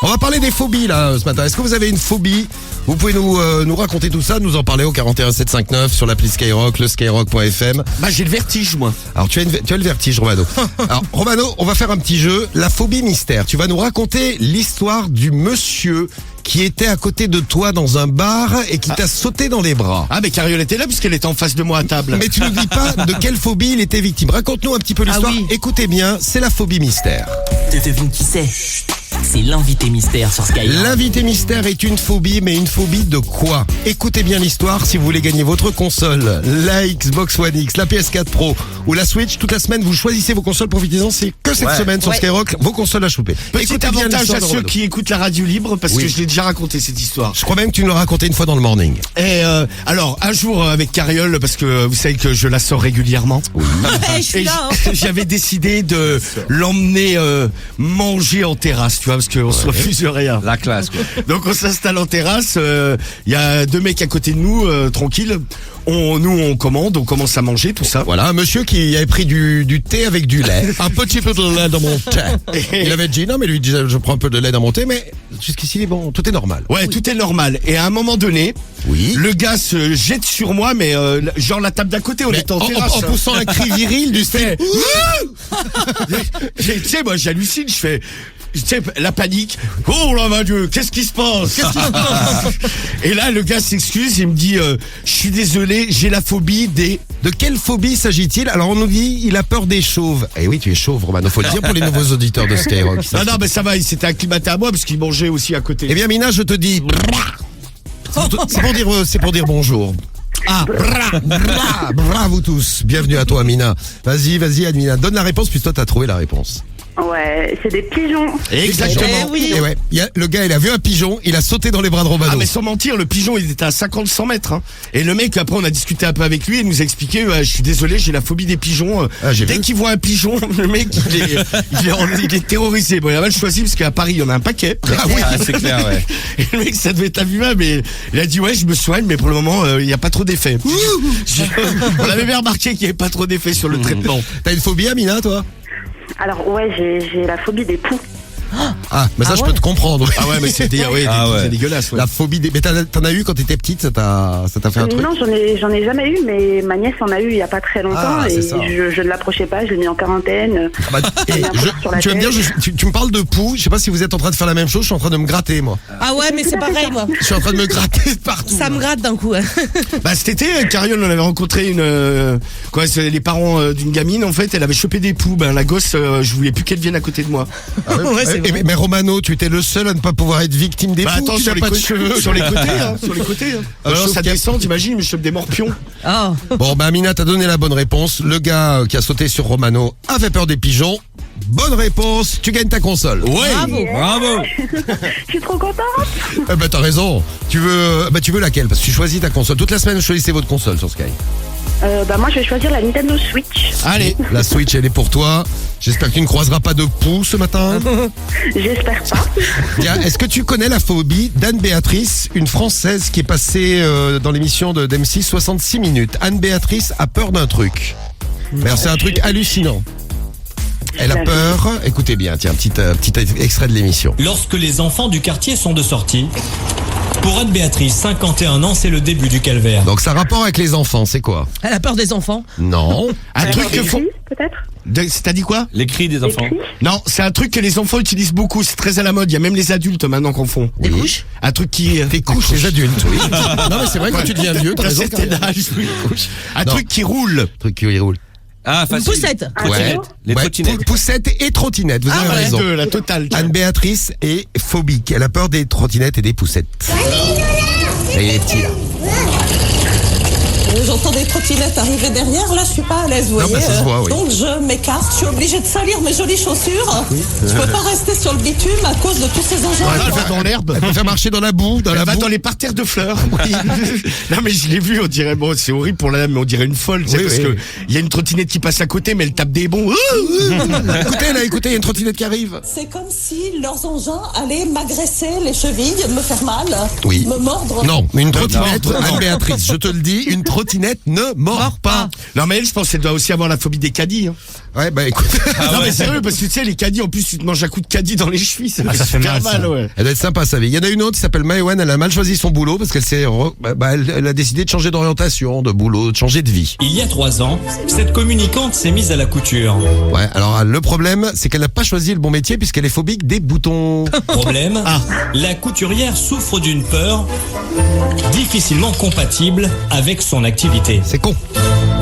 On va parler des phobies là ce matin. Est-ce que vous avez une phobie? Vous pouvez nous raconter tout ça, nous en parler au 41 759 sur l'appli Skyrock, le skyrock.fm. Bah j'ai le vertige moi. Alors tu as le vertige, Romano. Alors Romano, on va faire un petit jeu, la phobie mystère. Tu vas nous raconter l'histoire du monsieur qui était à côté de toi dans un bar et qui t'a sauté dans les bras. Ah mais Cariole était là puisqu'elle était en face de moi à table. Mais tu ne dis pas de quelle phobie il était victime. Raconte-nous un petit peu l'histoire. oui. Écoutez bien, c'est la phobie mystère. Devine qui c'est? C'est l'invité mystère sur Skyrock. L'invité mystère est une phobie, mais une phobie de quoi? Écoutez bien l'histoire si vous voulez gagner votre console, la Xbox One X, la PS4 Pro ou la Switch. Toute la semaine, vous choisissez vos consoles, profitez-en. C'est que cette semaine sur Skyrock, vos consoles à choper. Petit Écoutez bien avantage l'histoire à de ceux Romano. qui écoutent la radio libre parce que je l'ai déjà raconté cette histoire. Je crois même que tu nous l'as raconté une fois dans le morning. Et alors un jour avec Cariole parce que vous savez que je la sors régulièrement. Je suis Et là. j'avais décidé de l'emmener manger en terrasse, tu vois, parce qu'on se refuse rien. La classe, quoi. Donc on s'installe en terrasse, il y a deux mecs à côté de nous, tranquilles. On commande, on commence à manger, tout ça. Voilà, un monsieur qui avait pris du thé avec du lait. Un petit peu de lait dans mon thé. Il avait dit non, mais lui disait je prends un peu de lait dans mon thé, mais jusqu'ici, bon, tout est normal. Ouais, tout est normal. Et à un moment donné, le gars se jette sur moi, mais genre la table d'à côté, on Mais était en en terrasse. poussant un cri viril du style. Tu sais, moi j'hallucine, je fais... Tu sais, la panique. Oh là, mon Dieu, qu'est-ce qui se passe? Et là, le gars s'excuse, il me dit, je suis désolé, j'ai la phobie des... De quelle phobie s'agit-il? Alors on nous dit il a peur des chauves. Eh oui, tu es chauve, Romano, faut le dire pour les nouveaux auditeurs de Skyrock. Non, mais ça va, il s'était acclimaté à moi parce qu'il mangeait aussi à côté. Eh bien Mina, je te dis... C'est pour dire bonjour. Ah, bra, vous tous. Bienvenue à toi, Mina. Vas-y, Amina, donne la réponse puisque toi t'as trouvé la réponse. Ouais, c'est des pigeons. Exactement. Eh oui. Et ouais, le gars, il a vu un pigeon, il a sauté dans les bras de Romano. Ah mais sans mentir, le pigeon il était à 50-100 mètres hein. Et le mec après on a discuté un peu avec lui et il nous a expliqué je suis désolé j'ai la phobie des pigeons j'ai Dès vu. qu'il voit un pigeon le mec il est terrorisé. Bon il a mal choisi parce qu'à Paris il y en a un paquet. Ah oui. Ah, c'est clair, ouais. Et le mec ça devait être abîmable mais il a dit ouais je me soigne mais pour le moment il n'y a pas trop d'effet. On avait bien remarqué qu'il n'y avait pas trop d'effet sur le traitement. T'as une phobie, Amina, toi? Alors ouais, j'ai la phobie des poux. Ah, mais ça je peux te comprendre. Ah ouais mais c'est dégueulasse ouais. La phobie des... Mais t'en as eu quand t'étais petite, ça t'a fait un truc? Non, j'en ai jamais eu, mais ma nièce en a eu il y a pas très longtemps Ah, c'est et ça. je ne l'approchais pas, je l'ai mis en quarantaine. Bah, J'ai un peu sur la tu vas me dire, tête. tu me parles de poux, je sais pas si vous êtes en train de faire la même chose, je suis en train de me gratter moi. Ah ouais, mais c'est pareil, moi. Je suis en train de me gratter partout. Ça me gratte d'un coup. Hein. Bah cet été, Cariole, on avait rencontré c'est les parents d'une gamine en fait, elle avait chopé des poux. Ben la gosse, je voulais plus qu'elle vienne à côté de moi. Ah ouais, Ouais, c'est vrai. mais Romano, tu étais le seul à ne pas pouvoir être victime des Bah poux, attends tu sur n'as les, pas de cheveux. sur les côtés, hein, sur les côtés. Hein. Alors chauve ça qui a- descend, t'imagines, il me chope des morpions. Oh. Bon, bah Amina, t'as donné la bonne réponse. Le gars qui a sauté sur Romano avait peur des pigeons. Bonne réponse, tu gagnes ta console. Ouais. Bravo. Je suis trop contente. Bah t'as raison. Tu veux laquelle? Parce que tu choisis ta console. Toute la semaine, choisissez votre console sur Sky. Bah moi je vais choisir la Nintendo Switch. Allez. La Switch, elle est pour toi. J'espère que tu ne croiseras pas de poux ce matin. J'espère pas. Tiens, est-ce que tu connais la phobie d'Anne-Béatrice, une Française qui est passée dans l'émission d'M6 66 minutes? Anne-Béatrice a peur d'un truc. Alors, c'est un truc hallucinant. Elle a peur, écoutez bien, tiens, petit extrait de l'émission. Lorsque les enfants du quartier sont de sortie, pour Anne-Béatrice, 51 ans, c'est le début du calvaire. Donc ça a rapport avec les enfants, c'est quoi? Elle a peur des enfants. Non. Un truc que font. Oui, peut-être. T'as dit quoi? Les cris des enfants. cris Non, c'est un truc que les enfants utilisent beaucoup. C'est très à la mode. Il y a même les adultes maintenant qu'on font. Des couches. Un truc qui. Tes couches, les adultes, oui. Non mais c'est vrai, quand tu deviens vieux, t'as D'un raison. certain âge, oui. Un Non. truc qui roule. Truc qui roule. Ah, Une facile. poussette. Un Ouais. vélo. Les trottinettes. Poussette et trottinette, vous avez Les raison. deux, la totale. Anne-Béatrice est phobique. Elle a peur des trottinettes et des poussettes. Et les petits là. J'entends des trottinettes arriver derrière, là je suis pas à l'aise, vous Non, voyez. bah, ça se voit, oui. Donc je m'écarte, je suis obligée de salir mes jolies chaussures. Je peux pas rester sur le bitume à cause de tous ces engins. Elle va dans l'herbe. Elle peut faire marcher dans la boue, Elle va dans les parterres de fleurs. Non mais je l'ai vu, on dirait bon, c'est horrible pour la dame, mais on dirait une folle, tu sais, Oui, parce oui. que il y a une trottinette qui passe à côté, mais elle tape des bons. Écoutez, il y a une trottinette qui arrive. C'est comme si leurs engins allaient m'agresser les chevilles, me faire mal, Oui. me mordre. Non, mais une trottinette, Non. Anne-Béatrice, je te le dis, une trottinette trottinette ne mord pas. Non, mais elle, je pense qu'elle doit aussi avoir la phobie des caddies. Hein. Ouais, bah écoute, Non, mais sérieux, parce que tu sais, les caddies, en plus, tu te manges un coup de caddie dans les chevilles. Ça fait fait super mal, ça. ouais. elle doit être sympa sa vie. Il y en a une autre qui s'appelle Maëwen, elle a mal choisi son boulot parce qu'elle elle a décidé de changer d'orientation, de boulot, de changer de vie. Il y a 3 ans, cette communicante s'est mise à la couture. Ouais, alors le problème, c'est qu'elle n'a pas choisi le bon métier puisqu'elle est phobique des boutons. Problème, la couturière souffre d'une peur difficilement compatible avec son activité. C'est con.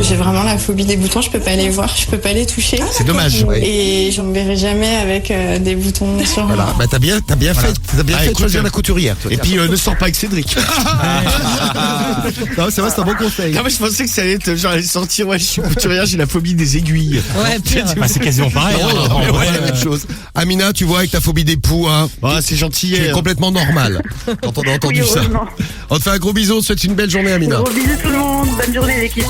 J'ai vraiment la phobie des boutons, je peux pas les voir, je peux pas les toucher. C'est dommage. Ouais. Et je me verrai jamais avec des boutons sur Voilà, moi. bah t'as bien fait de écoute, choisir la couturière. Toi, Et puis, ne sors pas avec Cédric. non, c'est vrai, c'est un bon conseil. Non, mais je pensais que ça allait être genre, aller sortir, ouais, je suis couturière, j'ai la phobie des aiguilles. Ouais, pire. Bah, c'est quasiment pareil. Ouais, hein. ouais, En vrai, c'est la même chose. Amina, tu vois, avec ta phobie des poux, hein, Ah, c'est gentil. tu es complètement normal quand on a entendu Oui, ça. heureusement. On te fait un gros bisou, on te souhaite une belle journée, Amina. Gros bisous tout le monde. Bonne journée l'équipe.